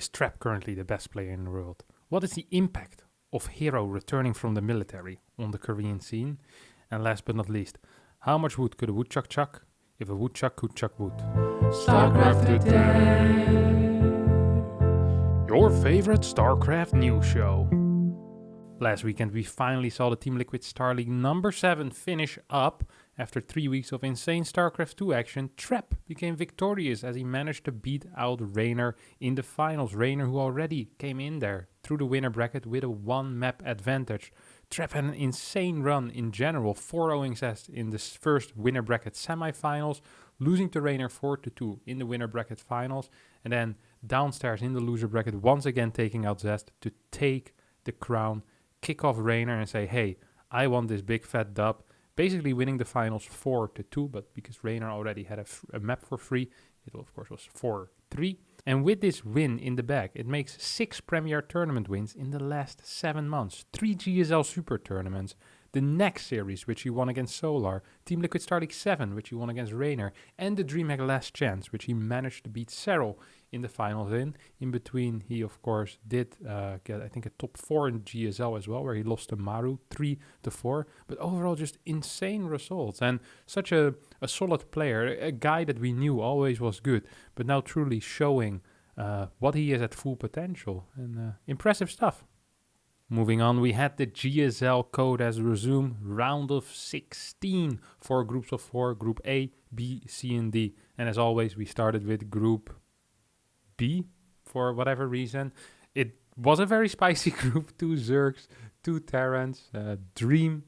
Is Trap currently the best player in the world? What is the impact of Hero returning from the military on the Korean scene? And last but not least, how much wood could a woodchuck chuck if a woodchuck could chuck wood? StarCraft Today! Your favorite StarCraft news show. Last weekend we finally saw the Team Liquid StarLeague number 7 finish up. After 3 weeks of insane StarCraft 2 action, Trap became victorious as he managed to beat out Raynor in the finals. Raynor, who already came in there through the winner bracket with a 1 map advantage. Trap had an insane run in general, 4-0 zest in the first winner bracket semifinals, losing to Raynor 4-2 in the winner bracket finals, and then downstairs in the loser bracket once again taking out Zest to take the crown, kick off Raynor and say, hey, I want this big fat dub. Basically winning the finals 4-2, but because Raynor already had a map for free, it of course was 4-3. And with this win in the bag, it makes 6 Premier Tournament wins in the last 7 months, 3 GSL Super Tournaments, the next series, which he won against Solar, Team Liquid StarLeague 7, which he won against Raynor, and the DreamHack Last Chance, which he managed to beat Serral in the finals in. In between, he of course did get, I think, a top 4 in GSL as well, where he lost to Maru 3-4. But overall, just insane results. And such a solid player, a guy that we knew always was good, but now truly showing what he is at full potential. And impressive stuff. Moving on, we had the GSL Code S Resume round of 16 for groups of 4, Group A, B, C, and D. And as always, we started with Group B for whatever reason. It was a very spicy group, 2 Zergs, 2 Terrans, Dream,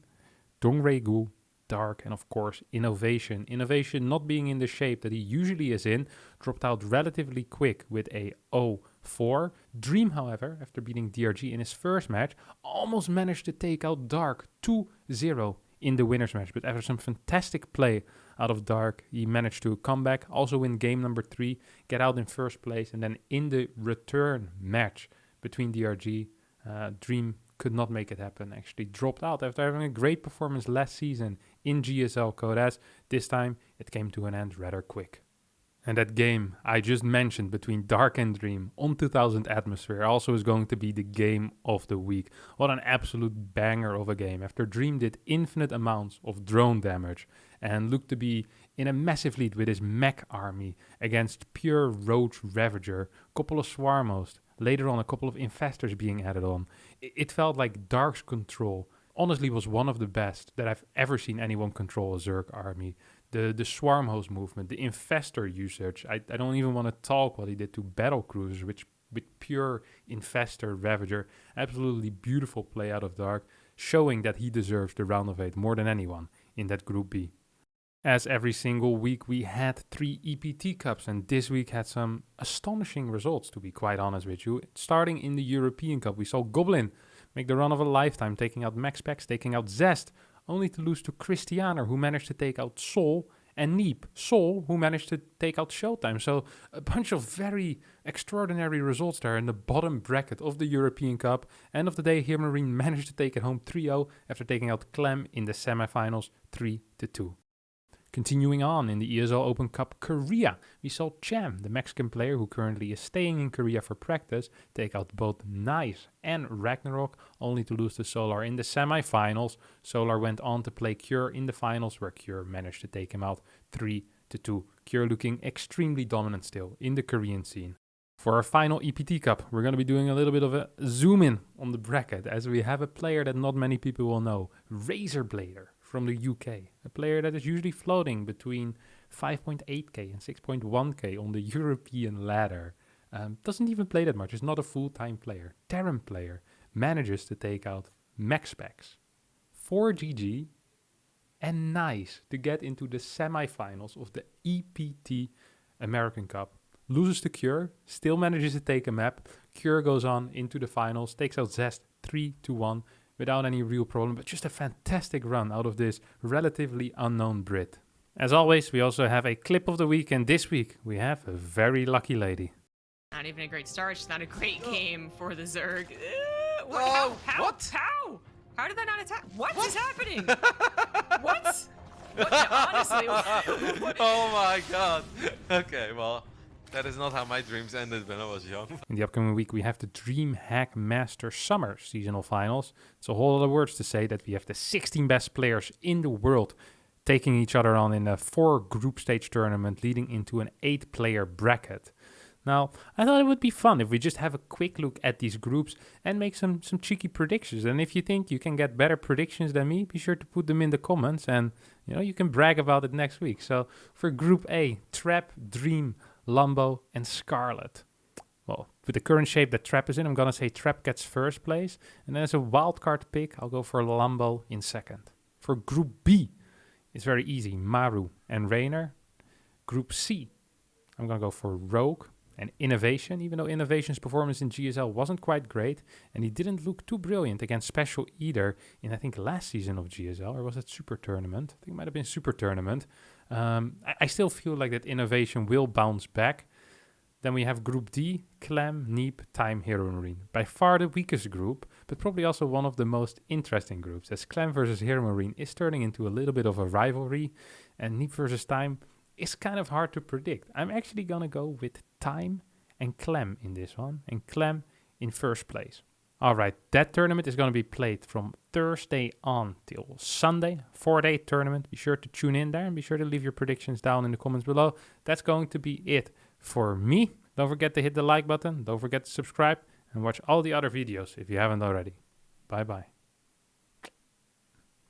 Dongregu, Dark, and of course Innovation. Innovation, not being in the shape that he usually is in, dropped out relatively quick with a 0-4. Dream, however, after beating DRG in his first match, almost managed to take out Dark 2-0 in the winner's match. But after some fantastic play out of Dark, he managed to come back, also win game number 3, get out in first place, and then in the return match between DRG, Dream could not make it happen, actually dropped out after having a great performance last season in GSL Code S. This time it came to an end rather quick. And that game I just mentioned between Dark and Dream on 2000 Atmosphere also is going to be the game of the week. What an absolute banger of a game. After Dream did infinite amounts of drone damage and looked to be in a massive lead with his mech army against pure Roach Ravager, couple of Swarmos, later on a couple of Infestors being added on. It felt like Dark's control honestly was one of the best that I've ever seen anyone control a Zerg army. The Swarm Host movement, the Infestor usage. I don't even want to talk what he did to Battle Cruisers, which with pure Infestor Ravager. Absolutely beautiful play out of Dark, showing that he deserves the round of 8 more than anyone in that Group B. As every single week, we had 3 EPT Cups, and this week had some astonishing results, to be quite honest with you. Starting in the European Cup, we saw Goblin make the run of a lifetime, taking out MaxPax, taking out Zest, only to lose to Christianer, who managed to take out Sol, and Neep, Sol, who managed to take out Showtime. So a bunch of very extraordinary results there in the bottom bracket of the European Cup. End of the day, here Marine managed to take it home 3-0 after taking out Clem in the semifinals 3-2. Continuing on in the ESL Open Cup Korea, we saw Cham, the Mexican player who currently is staying in Korea for practice, take out both Nice and Ragnarok, only to lose to Solar in the semifinals. Solar went on to play Cure in the finals, where Cure managed to take him out 3-2. Cure looking extremely dominant still in the Korean scene. For our final EPT Cup, we're going to be doing a little bit of a zoom in on the bracket, as we have a player that not many people will know, Razorblader from the UK, a player that is usually floating between 5.8k and 6.1k on the European ladder. Doesn't even play that much, is not a full-time player. Terran player, manages to take out MaxPax, 4GG, and Nice to get into the semifinals of the EPT American Cup. Loses to Cure, still manages to take a map. Cure goes on into the finals, takes out Zest 3-1 without any real problem, but just a fantastic run out of this relatively unknown Brit. As always, we also have a clip of the week, and this week we have a very lucky lady. Not even a great start, it's just not a great game for the Zerg. What? How did that not attack? What is happening? What? Honestly, what? Oh my god. Okay, well, That is not how my dreams ended when I was young. In the upcoming week, we have the DreamHack Master Summer Seasonal Finals. It's a whole lot of words to say that we have the 16 best players in the world taking each other on in a 4 group stage tournament leading into an 8-player bracket. Now, I thought it would be fun if we just have a quick look at these groups and make some cheeky predictions. And if you think you can get better predictions than me, be sure to put them in the comments and you can brag about it next week. So for Group A, Trap, Dream, Lambo and Scarlet. Well, with the current shape that Trap is in, I'm going to say Trap gets first place. And then as a wildcard pick, I'll go for Lambo in second. For Group B, it's very easy, Maru and Rainer. Group C, I'm going to go for Rogue and Innovation, even though Innovation's performance in GSL wasn't quite great, and he didn't look too brilliant against Special either in, I think, last season of GSL, or was it Super Tournament? I think it might have been Super Tournament. I still feel like that Innovation will bounce back. Then we have Group D, Clem, Neep, Time, Hero Marine. By far the weakest group, but probably also one of the most interesting groups, as Clem versus Hero Marine is turning into a little bit of a rivalry, and Neep versus Time is kind of hard to predict. I'm actually going to go with Time and Clem in this one, and Clem in first place. All right, that tournament is going to be played from Thursday on till Sunday, 4-day tournament. Be sure to tune in there and be sure to leave your predictions down in the comments below. That's going to be it for me. Don't forget to hit the like button. Don't forget to subscribe and watch all the other videos if you haven't already. Bye-bye.